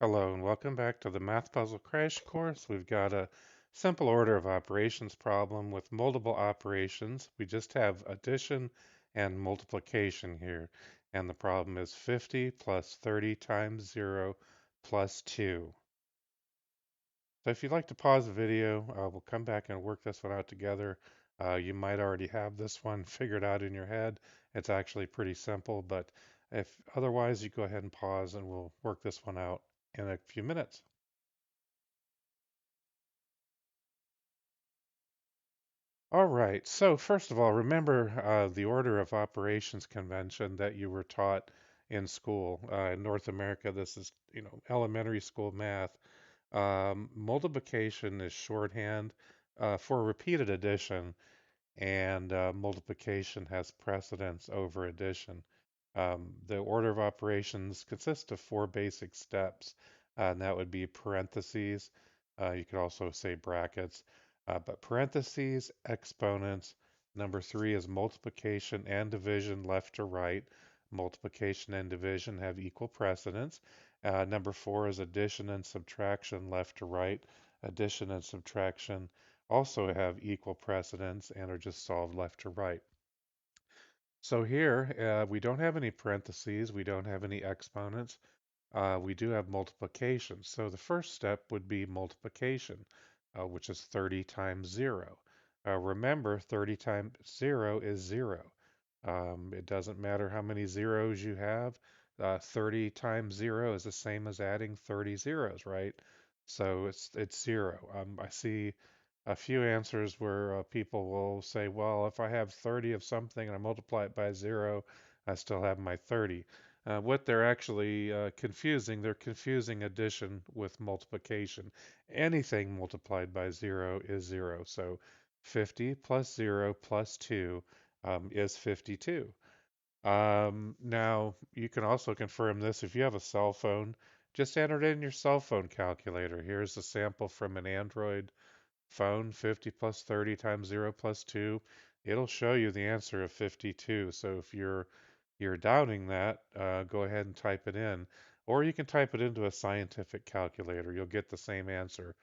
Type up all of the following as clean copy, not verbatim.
Hello and welcome back to the Math Puzzle Crash Course. We've got a simple order of operations problem with multiple operations. We just have addition and multiplication here. And the problem is 50 plus 30 times 0 plus 2. So if you'd like to pause the video, we'll come back and work this one out together. You might already have this one figured out in your head. It's actually pretty simple, but if otherwise, you go ahead and pause and we'll work this one out in a few minutes. All right. So first of all, remember the order of operations convention that you were taught in school. In North America, this is, elementary school math. Multiplication is shorthand for repeated addition, and multiplication has precedence over addition. The order of operations consists of four basic steps, and that would be parentheses. You could also say brackets, but parentheses, exponents. Number three is multiplication and division left to right. Multiplication and division have equal precedence. Number four is addition and subtraction left to right. Addition and subtraction also have equal precedence and are just solved left to right. So here, we don't have any parentheses, we don't have any exponents, we do have multiplication. So the first step would be multiplication, which is 30 times 0. Remember, 30 times 0 is 0. It doesn't matter how many zeros you have. 30 times 0 is the same as adding 30 zeros, right? So it's 0. I see a few answers where people will say, well, if I have 30 of something and I multiply it by 0, I still have my 30. What they're actually they're confusing addition with multiplication. Anything multiplied by 0 is 0. So 50 plus 0 plus 2 is 52. Now, you can also confirm this if you have a cell phone. Just enter it in your cell phone calculator. Here's a sample from an Android phone, 50 plus 30 times 0 plus 2. It'll show you the answer of 52. So if you're doubting that, go ahead and type it in. Or you can type it into a scientific calculator. You'll get the same answer.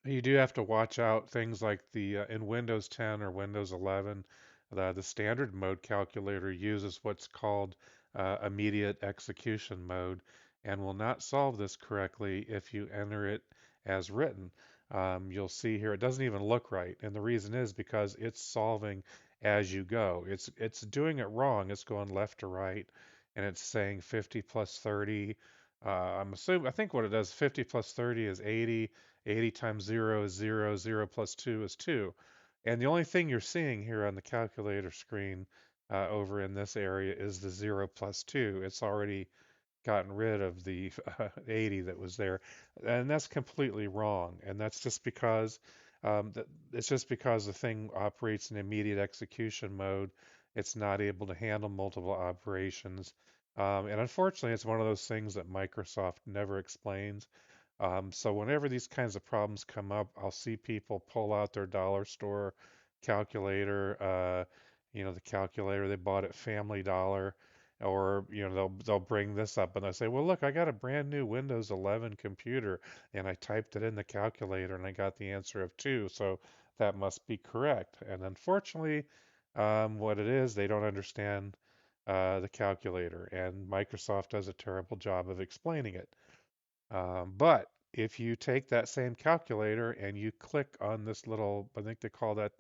You do have to watch out things like the in Windows 10 or Windows 11, the standard mode calculator uses what's called immediate execution mode and will not solve this correctly if you enter it as written. You'll see here it doesn't even look right, and the reason is because it's solving as you go. It's doing it wrong. It's going left to right, and it's saying 50 plus 30. I think what it does, 50 plus 30 is 80. 80 times 0 is 0, 0 plus 2 is 2. And the only thing you're seeing here on the calculator screen over in this area is the 0 plus 2. It's already gotten rid of the 80 that was there. And that's completely wrong. And that's just because it's just because the thing operates in immediate execution mode. It's not able to handle multiple operations. And unfortunately, it's one of those things that Microsoft never explains. So whenever these kinds of problems come up, I'll see people pull out their dollar store calculator, the calculator they bought at Family Dollar, or they'll bring this up and they'll say, "Well, look, I got a brand new Windows 11 computer and I typed it in the calculator and I got the answer of 2, so that must be correct." And unfortunately, what it is, they don't understand the calculator, and Microsoft does a terrible job of explaining it. But if you take that same calculator and you click on this little, I think they call that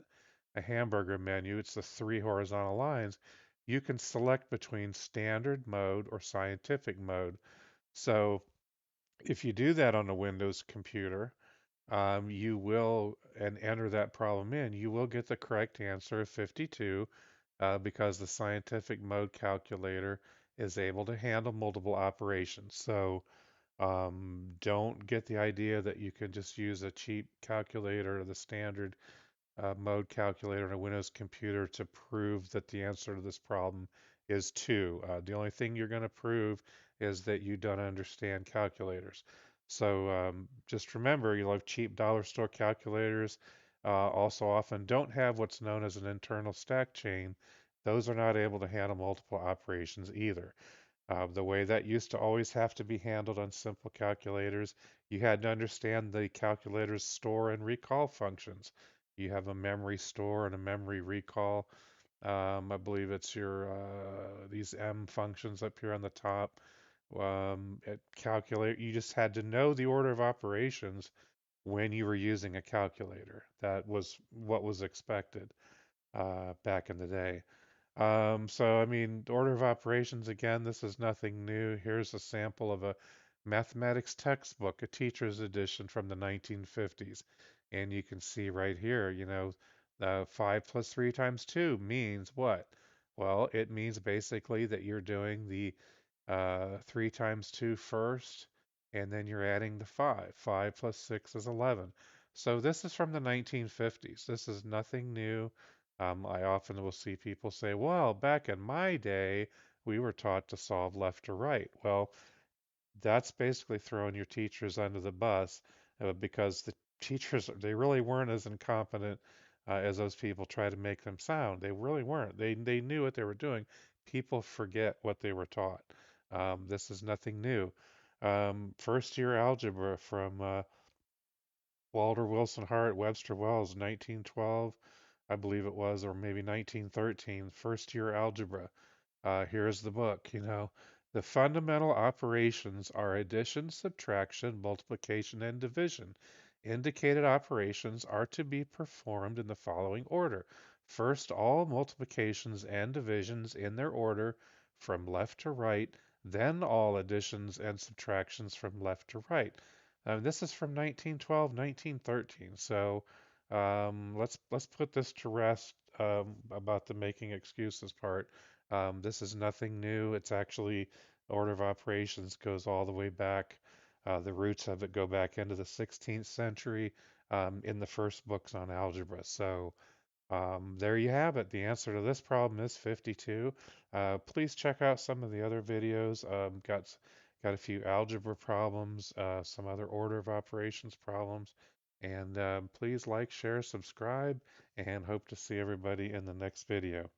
a hamburger menu, it's the three horizontal lines, you can select between standard mode or scientific mode. So if you do that on a Windows computer, you will, and enter that problem in, you will get the correct answer of 52 because the scientific mode calculator is able to handle multiple operations. So don't get the idea that you can just use a cheap calculator or the standard mode calculator on a Windows computer to prove that the answer to this problem is 2. The only thing you're going to prove is that you don't understand calculators. So just remember, you'll have cheap dollar store calculators. Also often don't have what's known as an internal stack chain. Those are not able to handle multiple operations either. The way that used to always have to be handled on simple calculators, you had to understand the calculator's store and recall functions. You have a memory store and a memory recall. I believe it's your these M functions up here on the top. It calculate. You just had to know the order of operations when you were using a calculator. That was what was expected back in the day. So, I mean, the order of operations, again, this is nothing new. Here's a sample of a mathematics textbook, a teacher's edition from the 1950s. And you can see right here, 5 plus 3 times 2 means what? Well, it means basically that you're doing the 3 times 2 first, and then you're adding the 5. 5 plus 6 is 11. So this is from the 1950s. This is nothing new. I often will see people say, well, back in my day, we were taught to solve left to right. Well, that's basically throwing your teachers under the bus because the teachers, they really weren't as incompetent as those people try to make them sound. They really weren't. They knew what they were doing. People forget what they were taught. This is nothing new. First year algebra from Walter Wilson Hart, Webster Wells, 1912, I believe it was, or maybe 1913, first year algebra. Here's the book, The fundamental operations are addition, subtraction, multiplication, and division. Indicated operations are to be performed in the following order. First, all multiplications and divisions in their order from left to right, then all additions and subtractions from left to right. This is from 1912, 1913. So let's put this to rest about the making excuses part. This is nothing new. It's actually order of operations goes all the way back. The roots of it go back into the 16th century in the first books on algebra. So there you have it. The answer to this problem is 52. Please check out some of the other videos. Got a few algebra problems, some other order of operations problems, and please like, share, subscribe, and hope to see everybody in the next video.